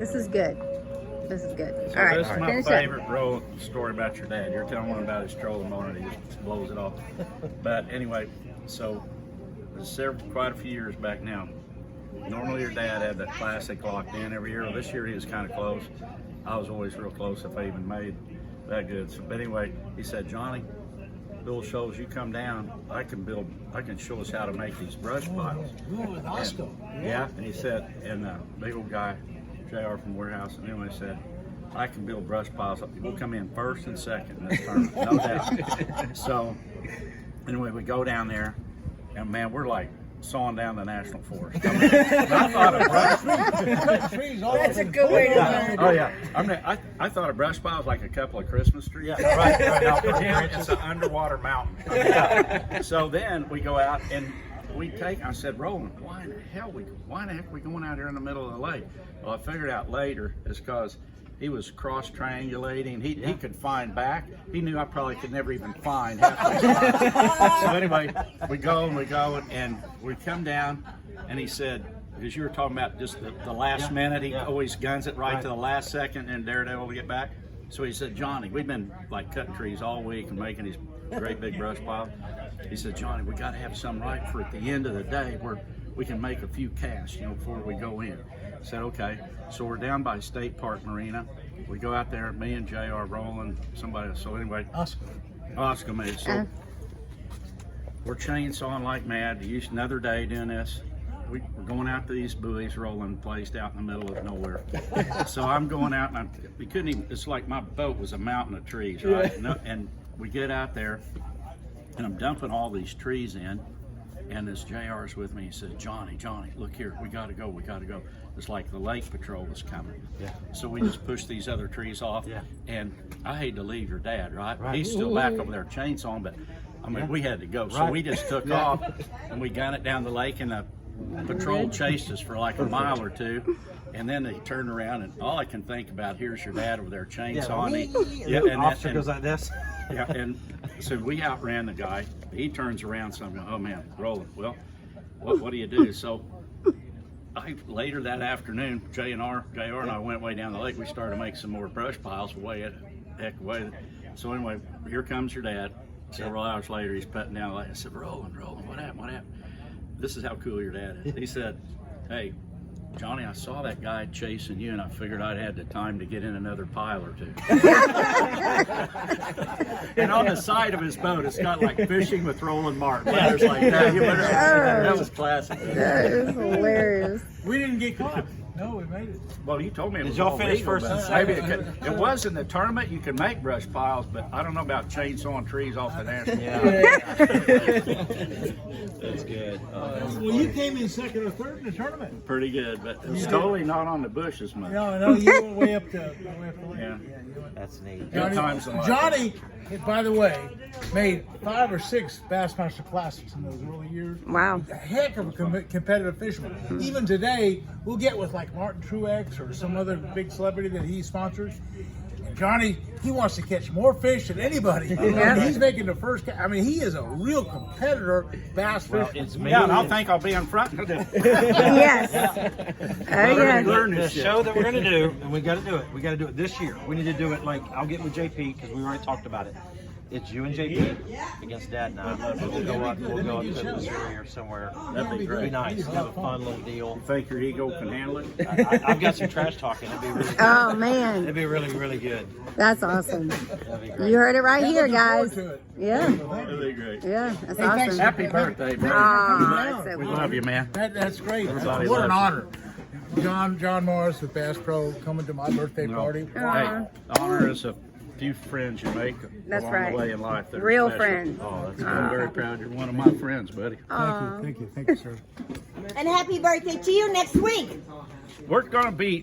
This is good. This is good. So All right, this is my finish favorite story about your dad. You're telling one about his trolling motor, and he just blows it off. But anyway, so this is quite a few years back now. Normally your dad had that classic locked in every year. Well, this year he was kind of close. I was always real close if I even made that good. So, but anyway, he said, Johnny, Bill shows you come down, I can show us how to make these brush piles. With Oscar. Yeah, and he said, and big old guy, JR from Warehouse, and anyway said, I can build brush piles. We'll come in first and second in this tournament, no doubt. So anyway, we go down there, and man, we're like sawing down the national forest. I mean, I thought a brush That's a good way to learn. Oh yeah, I mean, I thought a brush pile was like a couple of Christmas trees. Yeah, right. No, for him, it's an underwater mountain. Yeah. So then we go out and we take. I said, Roland, why the heck are we going out here in the middle of the lake? Well, I figured out later it's because he was cross triangulating. He could find back. He knew I probably could never even find half the spot. So anyway, we go and we come down, and he said, because you were talking about just the last minute, he always guns it right to the last second and daredevil to get back. So he said, Johnny, we've been like cutting trees all week and making these great big brush piles. He said, Johnny, we got to have some right for at the end of the day where we can make a few casts, before we go in. I said, okay. So we're down by State Park Marina. We go out there, me and JR, Roland, somebody else. So anyway, Oscar made it. So we're chainsawing like mad. Another day doing this. We're going out to these buoys, Roland placed out in the middle of nowhere. So I'm going out, and we couldn't even, it's like my boat was a mountain of trees, right? And we get out there, and I'm dumping all these trees in. And this JR's with me. He said, Johnny, look here, we gotta go. It's like the lake patrol is coming. Yeah. So we just pushed these other trees off. Yeah. And I hate to leave your dad, right? He's still back over there chainsawing, but I mean, we had to go. So we just took off and we got it down the lake, and the patrol chased us for like a mile or two. And then they turned around, and all I can think about, here's your dad over there chainsawing. And officer goes like this. Yeah, and so we outran the guy. He turns around, so I'm going, oh man, Roland, well, what do you do? So later that afternoon, JR and I went way down the lake. We started to make some more brush piles heck away. So anyway, here comes your dad. Several hours later, he's putting down the lake. I said, Roland, what happened? This is how cool your dad is. He said, hey, Johnny, I saw that guy chasing you, and I figured I'd had the time to get in another pile or two. And on the side of his boat, it's got like fishing with Roland Martin. Letters like that. That was classic. That is hilarious. We didn't get caught. No, we made it. Well, you told me it was Did y'all all finish legal, first but and maybe second? it was in the tournament. You can make brush piles, but I don't know about chainsawing trees off the national. That's good. Well, you came in second or third in the tournament. Pretty good, but it's totally not on the bush as much. No, you went way up to Yeah. That's neat. Good times in life. Johnny, by the way, made 5 or 6 Bassmaster Classics in those early years. Wow. A heck of a competitive fisherman. Even today, we'll get with like Martin Truex or some other big celebrity that he sponsors. And Johnny, he wants to catch more fish than anybody. He's making the first. I mean, he is a real competitor bass fisherman. Yeah, and I think I'll be in front. Yes. Oh, yeah. Learn The this shit. show that we're going to do, and we got to do it. We got to do it this year. We need to do it like, I'll get with JP because we already talked about it. It's you and JP against Dad and I. We'll go up to Missouri or somewhere. That'd be great. Be nice. Have a fun little deal. Think your ego can handle it? I've got some trash talking. It'd be really good. Oh, man. It'd be really, really good. That's awesome. That'd be great. You heard it right here, Looking forward guys. to it. Yeah. That'd be great. Yeah. That's Hey, thanks. awesome. Happy birthday, bro. Aw, that's We so love you, man. That's great. Everybody What an loves honor. John Morris with Bass Pro coming to my birthday party. Hey, honor is a few friends you make That's along right. the way in life. That are Real special. friends. Oh, that's I'm very proud. You're one of my friends, buddy. Thank you, sir. And happy birthday to you next week. We're gonna be